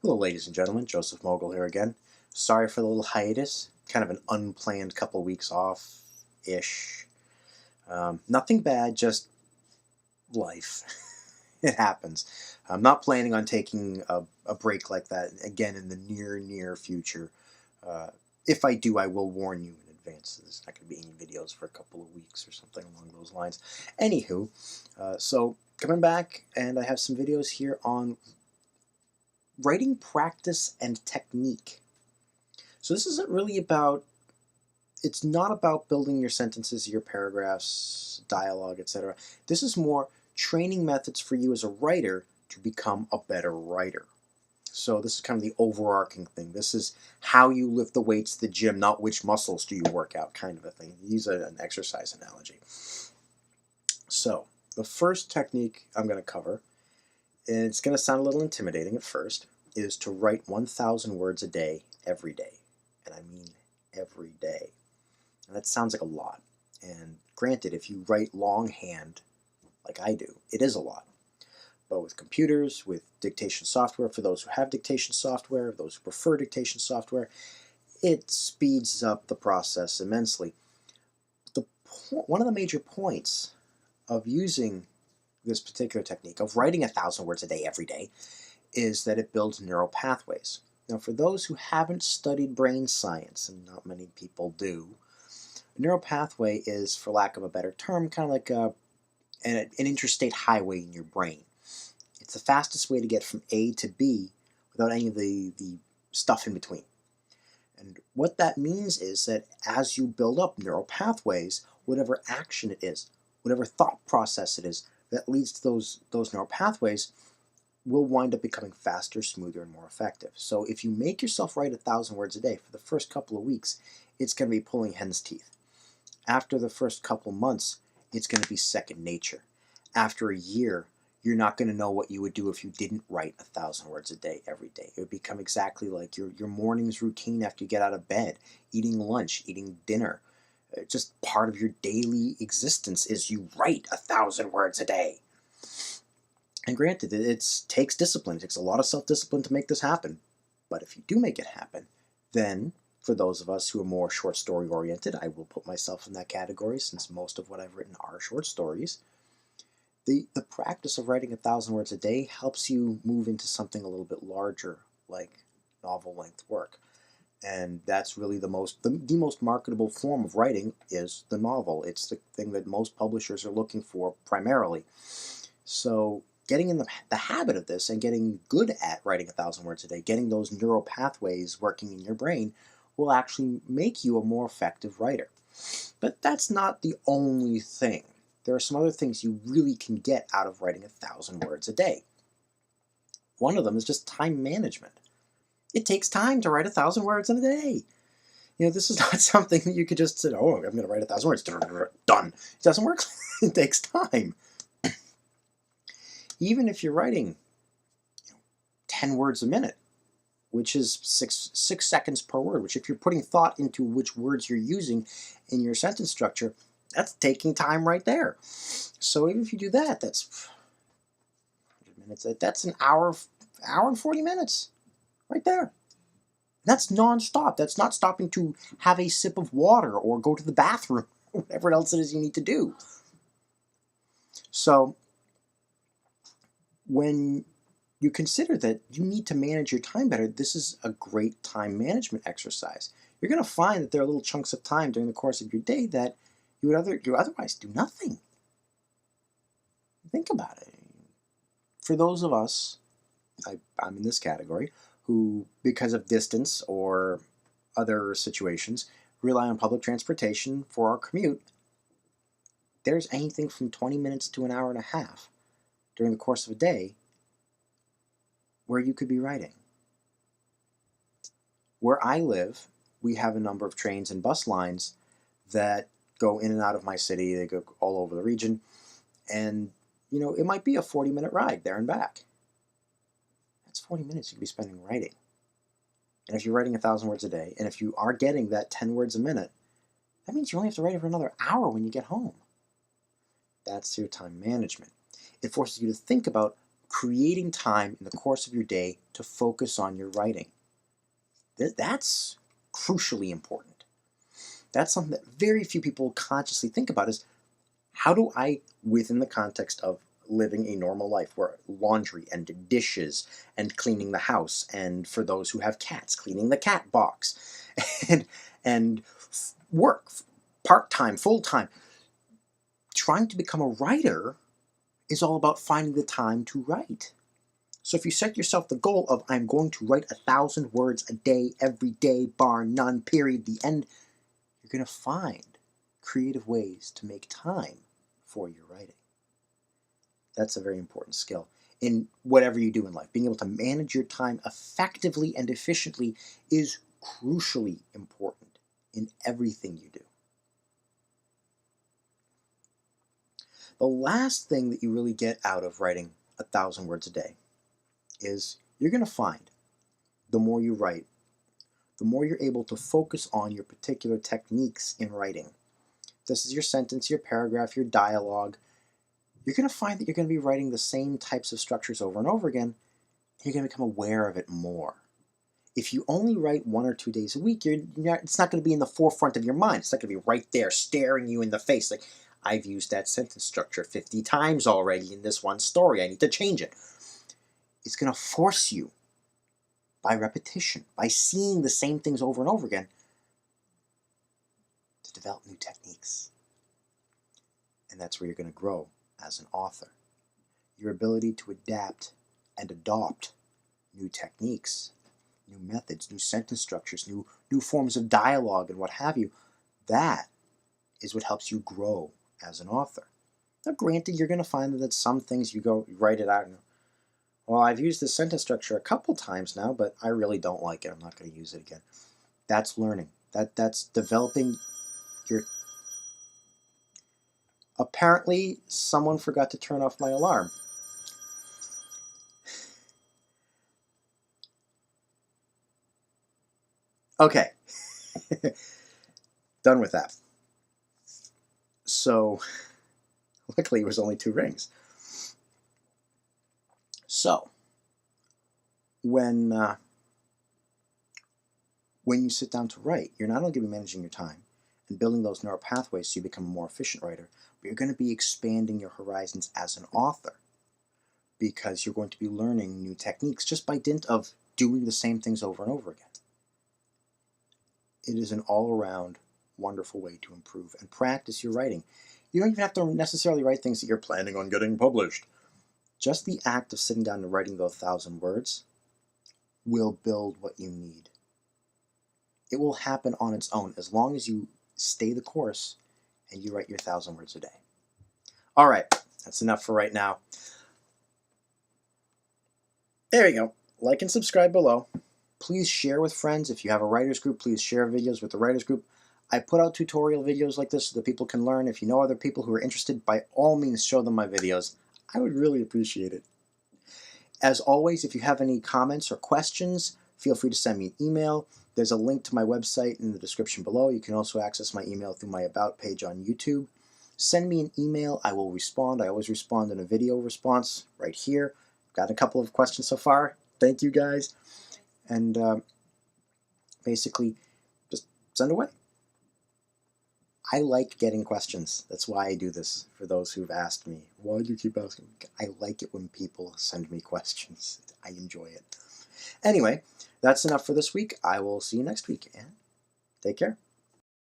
Hello, ladies and gentlemen. Joseph Mogel here again. Sorry for the little hiatus. Kind of an unplanned couple weeks off-ish. Nothing bad, just life. It happens. I'm not planning on taking a break like that again in the near future. Uh, if I do, I will warn you in advance. There's not going to be any videos for a couple of weeks or something along those lines. Anywho, so coming back, and I have some videos here on writing practice and technique. So this isn't really about, it's not about building your sentences, your paragraphs, dialogue, etc. This is more training methods for you as a writer to become a better writer. So this is kind of the overarching thing. This is how you lift the weights at the gym, not which muscles do you work out, kind of a thing. Use an exercise analogy. So the first technique I'm going to cover, and it's going to sound a little intimidating at first, is to write 1,000 words a day every day. And I mean every day. And that sounds like a lot. And granted, if you write longhand like I do, it is a lot. But with computers, with dictation software, for those who have dictation software, those who prefer dictation software, it speeds up the process immensely. One of the major points of using this particular technique, of writing 1,000 words a day every day, is that it builds neural pathways. Now, for those who haven't studied brain science, and not many people do, a neural pathway is, for lack of a better term, kind of like an interstate highway in your brain. It's the fastest way to get from A to B without any of the stuff in between. And what that means is that as you build up neural pathways, whatever action it is, whatever thought process it is that leads to those neural pathways, will wind up becoming faster, smoother, and more effective. So if you make yourself write 1,000 words a day for the first couple of weeks, it's going to be pulling hen's teeth. After the first couple months, it's going to be second nature. After a year, you're not going to know what you would do if you didn't write 1,000 words a day every day. It would become exactly like your morning's routine after you get out of bed, eating lunch, eating dinner. Just part of your daily existence is you write 1,000 words a day. And granted, it takes discipline. It takes a lot of self-discipline to make this happen. But if you do make it happen, then for those of us who are more short story oriented, I will put myself in that category since most of what I've written are short stories. The practice of writing 1,000 words a day helps you move into something a little bit larger, like novel-length work. And that's really the most marketable form of writing is the novel. It's the thing that most publishers are looking for primarily. So getting in the habit of this and getting good at writing 1,000 words a day, getting those neural pathways working in your brain, will actually make you a more effective writer. But that's not the only thing. There are some other things you really can get out of writing 1,000 words a day. One of them is just time management. It takes time to write 1,000 words in a day. You know, this is not something that you could just say, oh, I'm going to write 1,000 words. Done. It doesn't work. It takes time. Even if you're writing 10 words a minute, which is six seconds per word, which if you're putting thought into which words you're using in your sentence structure, that's taking time right there. So even if you do that, that's 100 minutes. That's an hour and 40 minutes right there. That's nonstop. That's not stopping to have a sip of water or go to the bathroom, or whatever else it is you need to do. So when you consider that you need to manage your time better, this is a great time management exercise. You're going to find that there are little chunks of time during the course of your day that you would otherwise do nothing. Think about it. For those of us, I'm in this category, who, because of distance or other situations, rely on public transportation for our commute, there's anything from 20 minutes to an hour and a half during the course of a day where you could be writing. Where I live, we have a number of trains and bus lines that go in and out of my city. They go all over the region. And, you know, it might be a 40-minute ride there and back. That's 40 minutes you could be spending writing. And if you're writing 1,000 words a day, and if you are getting that 10 words a minute, that means you only have to write it for another hour when you get home. That's your time management. It forces you to think about creating time in the course of your day to focus on your writing. That's crucially important. That's something that very few people consciously think about is, how do I, within the context of living a normal life where laundry and dishes and cleaning the house, and for those who have cats, cleaning the cat box, and work, part-time, full-time, trying to become a writer is all about finding the time to write. So if you set yourself the goal of, I'm going to write 1,000 words a day, every day, bar none, period, the end, you're going to find creative ways to make time for your writing. That's a very important skill in whatever you do in life. Being able to manage your time effectively and efficiently is crucially important in everything you do. The last thing that you really get out of writing 1,000 words a day is you're going to find the more you write, the more you're able to focus on your particular techniques in writing. This is your sentence, your paragraph, your dialogue. You're going to find that you're going to be writing the same types of structures over and over again, and you're going to become aware of it more. If you only write 1 or 2 days a week, it's not going to be in the forefront of your mind. It's not going to be right there staring you in the face like, I've used that sentence structure 50 times already in this one story. I need to change it. It's going to force you by repetition, by seeing the same things over and over again, to develop new techniques. And that's where you're going to grow as an author. Your ability to adapt and adopt new techniques, new methods, new sentence structures, new forms of dialogue and what have you, that is what helps you grow as an author. Now granted, you're going to find that some things you write it out and, well, I've used this sentence structure a couple times now, but I really don't like it. I'm not going to use it again. That's learning. That's developing your... Apparently, someone forgot to turn off my alarm. Okay. Done with that. So, luckily it was only 2 rings. So, when you sit down to write, you're not only going to be managing your time and building those neural pathways so you become a more efficient writer, but you're going to be expanding your horizons as an author, because you're going to be learning new techniques just by dint of doing the same things over and over again. It is an all-around wonderful way to improve and practice your writing. You don't even have to necessarily write things that you're planning on getting published. Just the act of sitting down and writing those 1,000 words will build what you need. It will happen on its own as long as you stay the course and you write your 1,000 words a day. All right, that's enough for right now. There you go. Like and subscribe below. Please share with friends. If you have a writers group, please share videos with the writers group. I put out tutorial videos like this so that people can learn. If you know other people who are interested, by all means show them my videos. I would really appreciate it. As always, if you have any comments or questions, feel free to send me an email. There's a link to my website in the description below. You can also access my email through my About page on YouTube. Send me an email. I will respond. I always respond in a video response right here. Got a couple of questions so far. Thank you, guys. And basically, just send away. I like getting questions. That's why I do this, for those who've asked me. Why do you keep asking? I like it when people send me questions. I enjoy it. Anyway, that's enough for this week. I will see you next week, and take care.